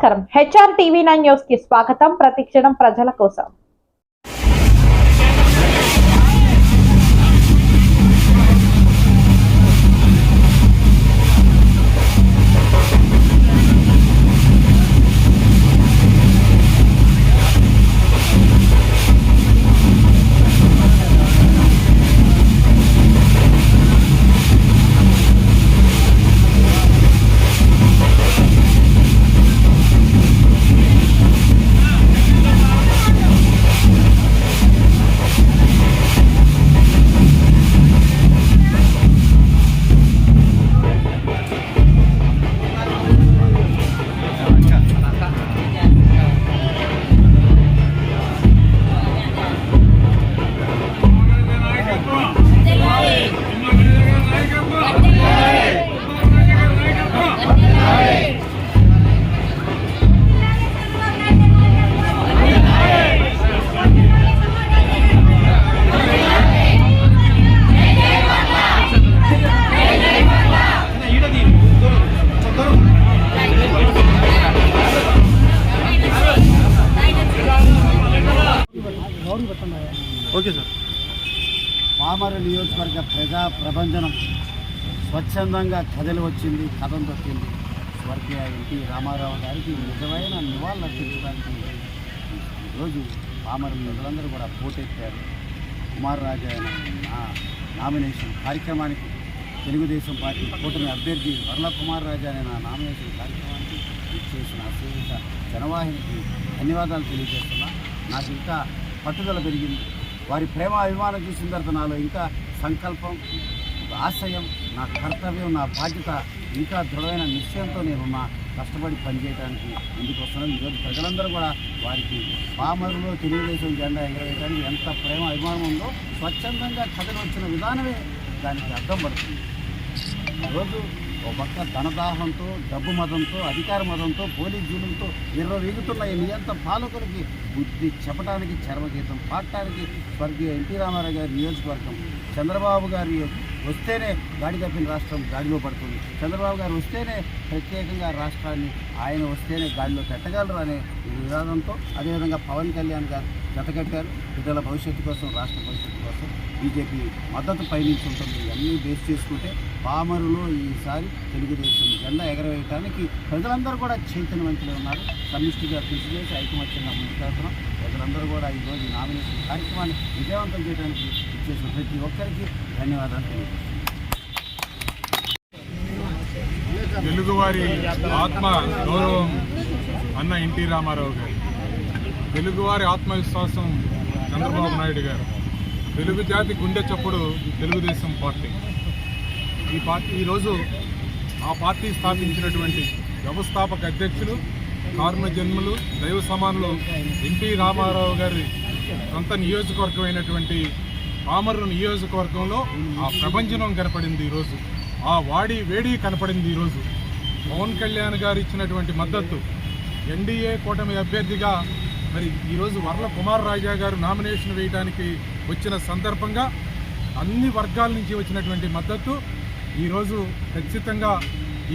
నమస్కారం. HR TV9 news కి స్వాగతం. ప్రతిక్షణం ప్రజల కోసం. Okay sir. పామరు నియోజకవర్గ ప్రజా ప్రబంధనం స్వచ్ఛందంగా కథలు వచ్చింది, కథం తొక్కింది. స్వర్గీయ ఎన్టీ రామారావు గారికి నిజమైన నివాళులు అర్పించడానికి ఈరోజు పామరు ప్రజలందరూ కూడా పోటెత్తారు. కుమార్ రాజా నామినేషన్ కార్యక్రమానికి తెలుగుదేశం పార్టీ కూటమి అభ్యర్థి వర్ల కుమార్ రాజా అనే నామినేషన్ కార్యక్రమానికి ఇచ్చేసిన అశేష జనవాహినికి ధన్యవాదాలు తెలియజేస్తున్నా. నాకు ఇంకా పట్టుదల పెరిగింది. వారి ప్రేమ అభిమానం చూసిన తర్వాత నాలో ఇంకా సంకల్పం, ఆశయం, నా కర్తవ్యం, నా బాధ్యత ఇంకా దృఢమైన నిశ్చయంతో నేనున్నా. కష్టపడి పనిచేయడానికి ముందుకు వస్తున్నాను. ఈరోజు ప్రజలందరూ కూడా వారికి పామరులో తెలుగుదేశం జెండా ఎగరవేయడానికి ఎంత ప్రేమ అభిమానం ఉందో స్వచ్ఛందంగా కథలు వచ్చిన విధానమే దానికి అర్థం పడుతుంది. ఈరోజు ఒక పక్క ధనదాహంతో, డబ్బు మతంతో, అధికార మతంతో, పోలీస్ జూలంతో విర్రవీగుతున్న ఈ నియంత పాలకులకి బుద్ధి చెప్పడానికి, చర్మగీతం పాడటానికి స్వర్గీయ ఎన్టీ రామారావు గారి నియోజకవర్గం, చంద్రబాబు గారి వస్తేనే గాడి తప్పిన రాష్ట్రం గాడిలో పడుతుంది. చంద్రబాబు గారు వస్తేనే ప్రత్యేకంగా రాష్ట్రాన్ని ఆయన వస్తేనే గాడిలో పెట్టగలరు అనే విధానంతో, అదేవిధంగా పవన్ కళ్యాణ్ గారు జతకట్టారు. బిడ్డల భవిష్యత్తు కోసం, రాష్ట్ర భవిష్యత్తు కోసం బీజేపీ మద్దతు పయనించి ఉంటుంది. ఇవన్నీ బేస్ చేసుకుంటే పామరులో ఈసారి తెలుగుదేశం జెండా ఎగరవేయడానికి ప్రజలందరూ కూడా చైతన్యవంతులు ఉన్నారు. సమిష్టిగా కృషి చేసి ఐకమత్యంగా ముందుకెళ్తున్నాం. ప్రజలందరూ కూడా ఈరోజు నామినేషన్ కార్యక్రమాన్ని విజయవంతం చేయడానికి ఇచ్చేసిన ప్రతి ఒక్కరికి ధన్యవాదాలు తెలియజేస్తున్నాం. తెలుగువారి ఆత్మ గౌరవం అన్న ఎన్టీ రామారావు గారు, తెలుగువారి ఆత్మవిశ్వాసం చంద్రబాబు నాయుడు గారు, తెలుగు జాతి గుండె చప్పుడు తెలుగుదేశం పార్టీ. ఈ పార్టీ ఈరోజు ఆ పార్టీ స్థాపించినటువంటి వ్యవస్థాపక అధ్యక్షులు, కారుణ జన్మలు, దైవ సమానులు ఎన్టీ రామారావు గారి సొంత నియోజకవర్గం అయినటువంటి పామరు నియోజకవర్గంలో ఆ ప్రభంజనం కనపడింది. ఈరోజు ఆ వాడి వేడి కనపడింది. ఈరోజు పవన్ కళ్యాణ్ గారు ఇచ్చినటువంటి మద్దతు, ఎన్డీఏ కూటమి అభ్యర్థిగా మరి ఈరోజు వర్ల కుమార్ రాజా గారు నామినేషన్ వేయడానికి వచ్చిన సందర్భంగా అన్ని వర్గాల నుంచి వచ్చినటువంటి మద్దతు ఈరోజు ఖచ్చితంగా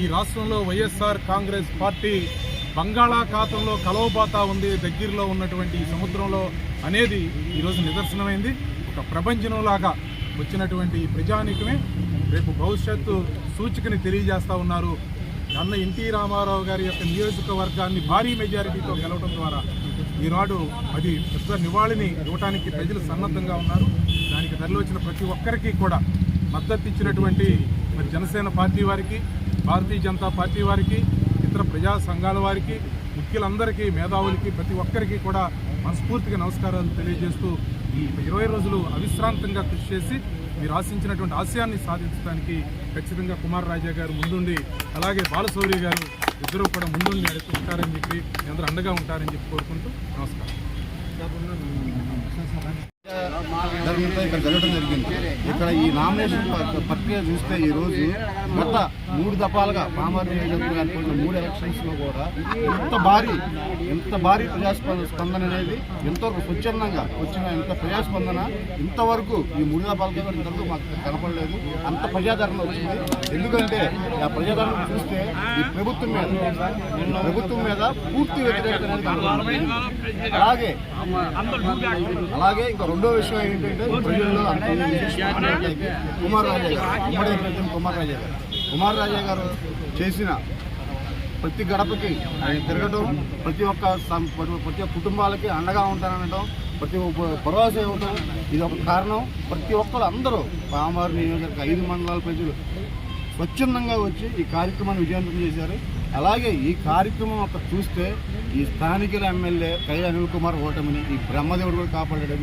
ఈ రాష్ట్రంలో వైఎస్ఆర్ కాంగ్రెస్ పార్టీ బంగాళాఖాతంలో కలవబాతా ఉంది, దగ్గరలో ఉన్నటువంటి సముద్రంలో అనేది ఈరోజు నిదర్శనమైంది. ఒక ప్రభంజనంలాగా వచ్చినటువంటి ప్రజానీకమే రేపు భవిష్యత్తు సూచికని తెలియజేస్తూ ఉన్నారు. అన్న ఎన్టీ రామారావు గారి యొక్క నియోజకవర్గాన్ని భారీ మెజారిటీతో గెలవడం ద్వారా ఈనాడు అది పెద్ద నివాళిని ఇవ్వడానికి ప్రజలు సన్నద్ధంగా ఉన్నారు. దానికి తరలి వచ్చిన ప్రతి ఒక్కరికి కూడా మద్దతు ఇచ్చినటువంటి మరి జనసేన పార్టీ వారికి, భారతీయ జనతా పార్టీ వారికి, ఇతర ప్రజా సంఘాల వారికి, ముఖ్యులందరికీ, మేధావులకి, ప్రతి ఒక్కరికి కూడా మనస్ఫూర్తిగా నమస్కారాలు తెలియజేస్తూ ఈ 20 రోజులు అవిశ్రాంతంగా కృషి చేసి మీరు ఆశించినటువంటి ఆశయాన్ని సాధించడానికి ఖచ్చితంగా కుమార్ రాజా గారు ముందుండి, అలాగే బాలశౌరి గారు ఇద్దరు కూడా ముందుండి ఉంటారని చెప్పి, అందరూ అండగా ఉంటారని చెప్పి కోరుకుంటూ నమస్కారం. జరిగితే ఇక్కడ జరగడం జరిగింది. ఇక్కడ ఈ నామినేషన్ ప్రక్రియ చూస్తే ఈరోజు గత 3 దఫాలుగా పామర్ నియోజకవర్గం ఏర్పడిన 3 ఎలక్షన్స్లో కూడా ఎంత భారీ ప్రజాస్పందన అనేది ఎంతవరకు స్వచ్ఛందంగా వచ్చిన ఇంత ప్రజాస్పందన ఇంతవరకు ఈ 3 దఫాలుగా కూడా ఇంతవరకు మాకు కనపడలేదు. అంత ప్రజాదరణ వచ్చింది. ఎందుకంటే ఆ ప్రజాదరణ చూస్తే ఈ ప్రభుత్వం మీద పూర్తి వ్యతిరేకత అనేది కనపడుతుంది. అలాగే ఇంకా రెండో విషయం ఏంటంటే ప్రజల్లో కుమార్ రాజా గారు చేసిన ప్రతి గడపకి ఆయన తిరగటం, ప్రతి ఒక్క కుటుంబాలకి అండగా ఉంటాననడం, ప్రతి ఒక్క భరోసా ఇవ్వటం, ఇది ఒక కారణం. ప్రతి ఒక్కరు అందరూ పామర్ నియోజకవర్గ 5 మండలాల ప్రజలు స్వచ్ఛందంగా వచ్చి ఈ కార్యక్రమాన్ని విజయవంతం చేశారు. అలాగే ఈ కార్యక్రమం అక్కడ చూస్తే ఈ స్థానికుల ఎమ్మెల్యే కైల అనిల్ కుమార్ ఓటమిని ఈ బ్రహ్మదేవుడు కూడా కాపాడడం